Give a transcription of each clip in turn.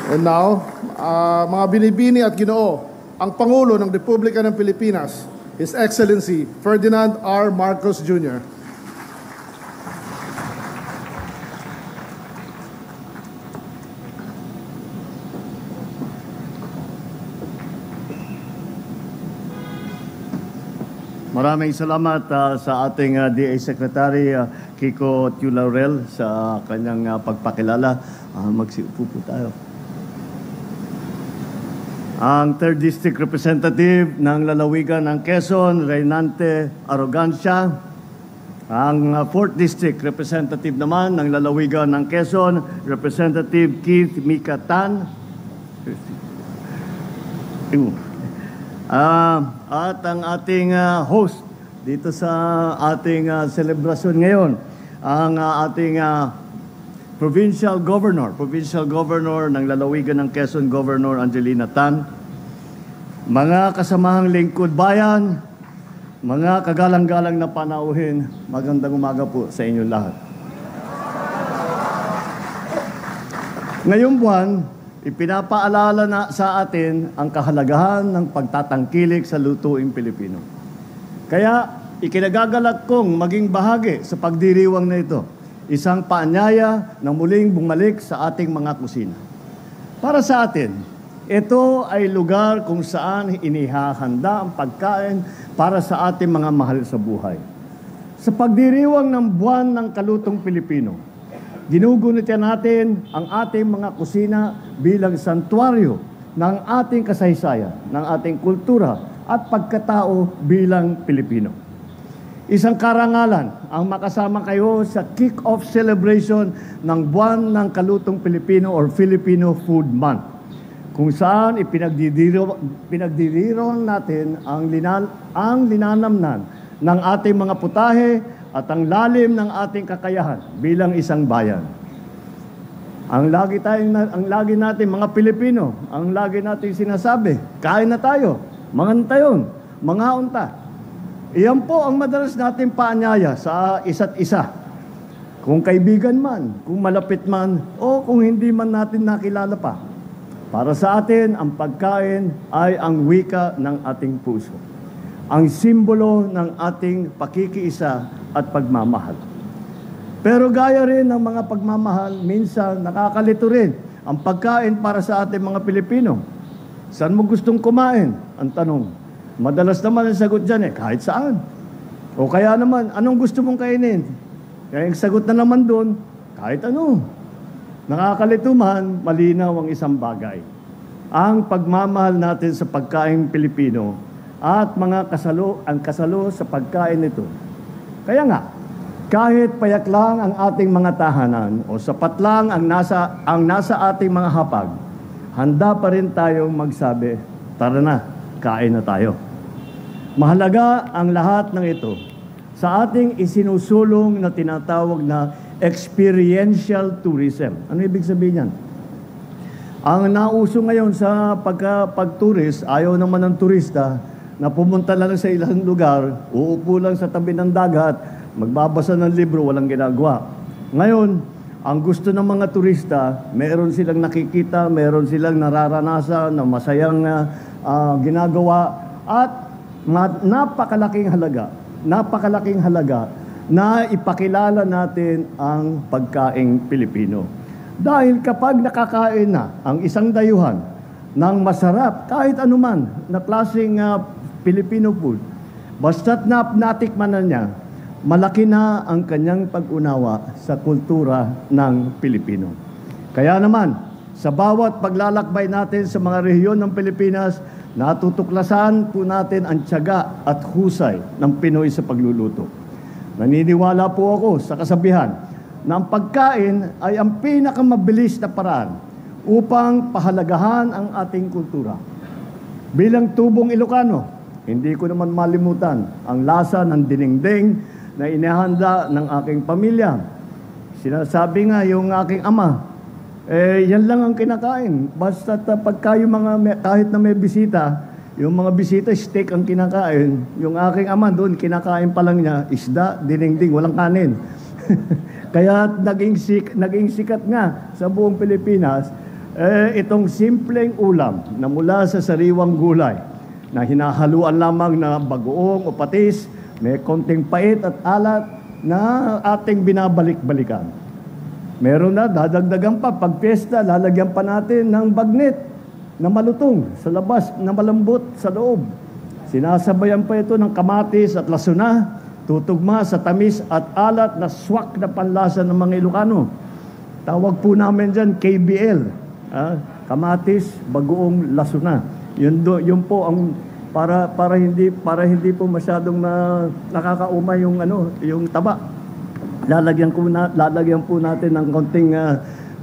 And now, mga binibini at ginoo, ang Pangulo ng Republika ng Pilipinas, His Excellency Ferdinand R. Marcos Jr. Maraming salamat sa ating DA Secretary Kiko Tiu Laurel sa kanyang pagpakilala. Magsiupo po tayo. Ang 3rd District Representative ng lalawigan ng Quezon, Reynante Arrogancia. Ang 4th District Representative naman ng lalawigan ng Quezon, Representative Keith Mikatan. At ang ating host dito sa ating selebrasyon ngayon, ang ating Provincial Governor ng lalawigan ng Quezon, Governor Angelina Tan, mga kasamahang lingkod bayan, mga kagalang-galang na panauhin, magandang umaga po sa inyong lahat. Ngayong buwan, ipinapaalala na sa atin ang kahalagahan ng pagtatangkilik sa lutuing Pilipino. Kaya ikinagagalak kong maging bahagi sa pagdiriwang na ito, isang paanyaya na muling bumalik sa ating mga kusina. Para sa atin, ito ay lugar kung saan inihahanda ang pagkain para sa ating mga mahal sa buhay. Sa pagdiriwang ng buwan ng kalutong Pilipino, ginugunita natin ang ating mga kusina bilang santuaryo ng ating kasaysayan, ng ating kultura at pagkatao bilang Pilipino. Isang karangalan ang makasama kayo sa kick-off celebration ng Buwan ng Kalutong Pilipino or Filipino Food Month, kung saan pinagdiriron natin ang linanamnan ng ating mga putahe at ang lalim ng ating kakayahan bilang isang bayan. Ang lagi natin mga Pilipino, ang lagi natin sinasabi, kain na tayo, mangantayon, mga unta. Iyan po ang madalas natin paanyaya sa isa't isa. Kung kaibigan man, kung malapit man, o kung hindi man natin nakilala pa. Para sa atin, ang pagkain ay ang wika ng ating puso. Ang simbolo ng ating pakikiisa at pagmamahal. Pero gaya rin ng mga pagmamahal, minsan nakakalito rin ang pagkain para sa ating mga Pilipino. Saan mo gustong kumain? Ang tanong. Madalas naman ang sagot dyan kahit saan. O kaya naman, anong gusto mong kainin? Kaya ang sagot na naman doon, kahit ano. Nakakalito man, malinaw ang isang bagay. Ang pagmamahal natin sa pagkain Pilipino at mga kasalo sa pagkain nito. Kaya nga, kahit payak lang ang ating mga tahanan o sapat lang ang nasa ating mga hapag, handa pa rin tayong magsabi, tara na, kain na tayo. Mahalaga ang lahat ng ito sa ating isinusulong na tinatawag na experiential tourism. Ano ibig sabihin yan? Ang nauso ngayon sa pag-tourist, ayaw naman ng turista na pumunta lang sa ilang lugar, uupo lang sa tabi ng dagat, magbabasa ng libro, walang ginagawa. Ngayon, ang gusto ng mga turista, meron silang nakikita, meron silang nararanasan na masayang ginagawa at napakalaking halaga na ipakilala natin ang pagkaing Pilipino. Dahil kapag nakakain na ang isang dayuhan ng masarap, kahit anuman na klaseng Filipino food, basta't natikman na niya, malaki na ang kanyang pag-unawa sa kultura ng Pilipino. Kaya naman, sa bawat paglalakbay natin sa mga rehiyon ng Pilipinas, natutuklasan po natin ang tiyaga at husay ng Pinoy sa pagluluto. Naniniwala po ako sa kasabihan na ang pagkain ay ang pinakamabilis na paraan upang pahalagahan ang ating kultura. Bilang tubong Ilocano, hindi ko naman malimutan ang lasa ng dinengdeng na inihanda ng aking pamilya. Sinasabi nga yung aking ama, yan lang ang kinakain. Basta pagka yung kahit na may bisita, yung mga bisita, steak ang kinakain. Yung aking ama doon, kinakain pa lang niya, isda, dinengdeng, walang kanin. Kaya naging sikat nga sa buong Pilipinas Itong simpleng ulam na mula sa sariwang gulay na hinahaluan lamang na bagoong o patis, may konting pait at alat na ating binabalik-balikan. Meron na, dadagdagan pa, pag piyesta, lalagyan pa natin ng bagnet na malutong sa labas, na malambot sa loob. Sinasabayan pa ito ng kamatis at lasuna, tutugma sa tamis at alat na swak na panlasa ng mga Ilocano. Tawag po namin dyan KBL, kamatis, bagoong lasuna. Yun po ang para hindi po masyadong nakakaumay yung taba. Lalagyan po natin ng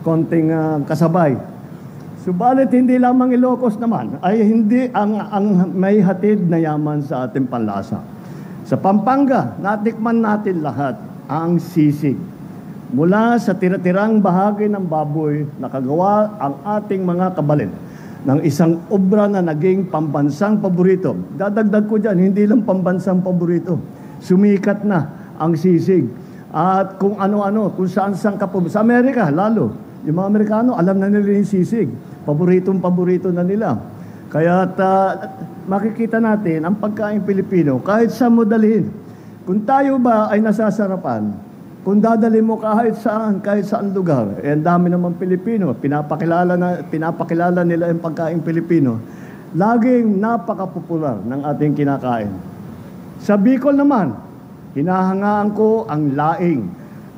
konting kasabay. Subalit hindi lamang Ilocos naman ay hindi ang may hatid na yaman sa ating panlasa. Sa Pampanga, natikman natin lahat ang sisig. Mula sa tira-tirang bahagi ng baboy, nakagawa ang ating mga kabalit ng isang obra na naging pambansang paborito. Dadagdag ko dyan, hindi lang pambansang paborito. Sumikat na ang sisig. At kung ano-ano, kung saan-saan ka po. Sa Amerika, lalo. Yung mga Amerikano, alam na nila yung sisig. Paboritong-paborito na nila. Kaya makikita natin ang pagkain Pilipino, kahit sa mo dalhin. Kung tayo ba ay nasasarapan, kung dadali mo kahit saan lugar, ang dami naman Pilipino, pinapakilala nila yung pagkain Pilipino, laging napakapopular ng ating kinakain. Sa Bicol naman, hinahangaan ko ang laing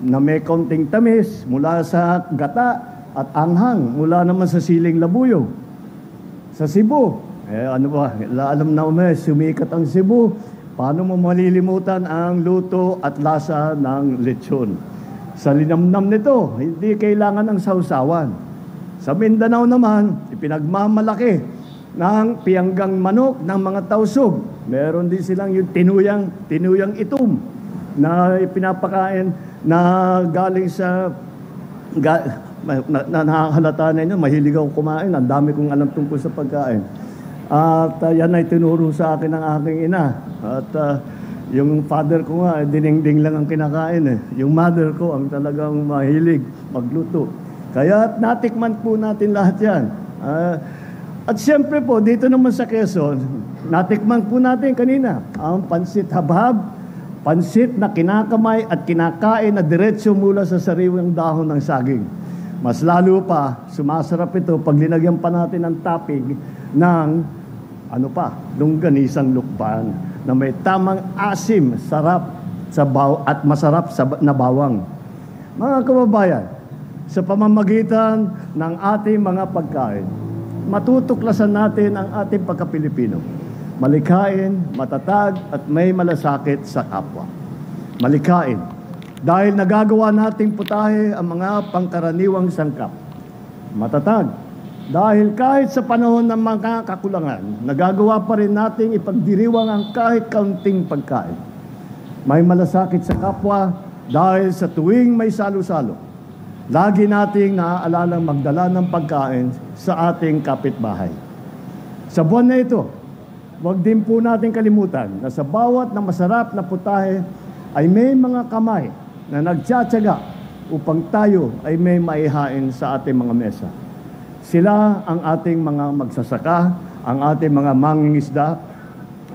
na may konting tamis mula sa gata at anghang mula naman sa siling labuyo. Sa Cebu, alam na sumikat ang Cebu. Paano mo malilimutan ang luto at lasa ng lechon? Sa linamnam nito, hindi kailangan ng sausawan. Sa Mindanao naman, ipinagmamalaki ng pianggang manok ng mga tausog. Meron din silang yung tinuyang itom na ipinapakain na galing sa nakahalata na inyo, mahilig ako kumain. Ang dami kong alam tungkol sa pagkain. At yan ay tinuro sa akin ng aking ina. At yung father ko nga, dinengdeng lang ang kinakain eh. Yung mother ko ang talagang mahilig magluto. Kaya natikman po natin lahat yan. At siyempre po, dito naman sa Quezon, natikman po natin kanina ang pansit habhab, pansit na kinakamay at kinakain na diretso mula sa sariwang dahon ng saging. Mas lalo pa, sumasarap ito pag linagyan pa natin ng topping ng longganisang lukban na may tamang asim, sarap at masarap na bawang. Mga kababayan, sa pamamagitan ng ating mga pagkain, matutuklasan natin ang ating pagka-Pilipino. Malikhain, matatag at may malasakit sa kapwa. Malikhain, dahil nagagawa nating putahe ang mga pangkaraniwang sangkap. Matatag, dahil kahit sa panahon ng mga kakulangan, nagagawa pa rin nating ipagdiriwang ang kahit kaunting pagkain. May malasakit sa kapwa dahil sa tuwing may salo-salo, lagi nating naaalalang magdala ng pagkain sa ating kapitbahay. Sa buwan na ito, huwag din po natin kalimutan na sa bawat na masarap na putahe ay may mga kamay na nagtsatsaga upang tayo ay may maihain sa ating mga mesa. Sila ang ating mga magsasaka, ang ating mga mangingisda,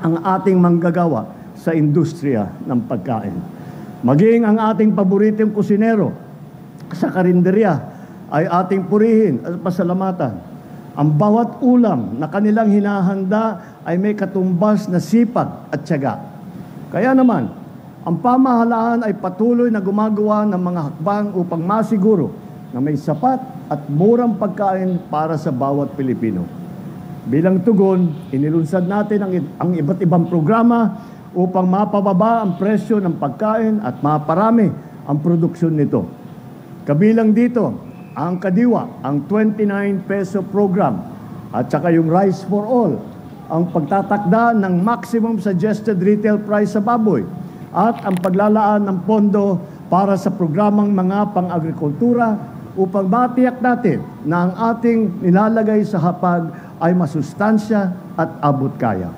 ang ating manggagawa sa industriya ng pagkain. Maging ang ating paboritong kusinero sa karinderya ay ating purihin at pasalamatan. Ang bawat ulam na kanilang hinahanda ay may katumbas na sipag at tiyaga. Kaya naman, ang pamahalaan ay patuloy na gumagawa ng mga hakbang upang masiguro na may sapat at murang pagkain para sa bawat Pilipino. Bilang tugon, inilunsad natin ang iba't ibang programa upang mapababa ang presyo ng pagkain at maparami ang produksyon nito. Kabilang dito, ang Kadiwa, ang 29 peso program, at saka yung Rice for All, ang pagtatakda ng maximum suggested retail price sa baboy, at ang paglalaan ng pondo para sa programang mga pang-agrikultura upang matiyak natin na ang ating nilalagay sa hapag ay masustansya at abot kaya.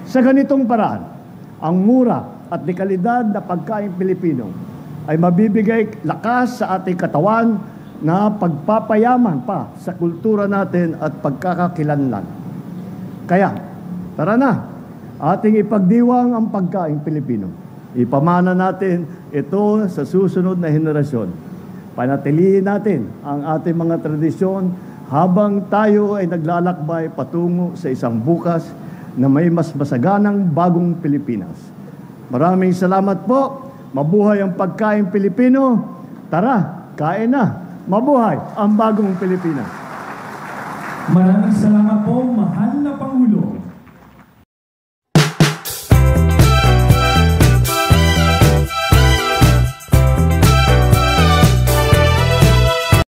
Sa ganitong paraan, ang mura at dekalidad na pagkain Pilipino ay mabibigay lakas sa ating katawan na pagpapayaman pa sa kultura natin at pagkakakilanlan. Kaya, tara na, ating ipagdiwang ang pagkaing Pilipino. Ipamana natin ito sa susunod na henerasyon. Panatilihin natin ang ating mga tradisyon habang tayo ay naglalakbay patungo sa isang bukas na may mas masaganang bagong Pilipinas. Maraming salamat po. Mabuhay ang pagkaing Pilipino. Tara, kain na. Mabuhay ang bagong Pilipinas. Maraming salamat po, mahal na Pangulo.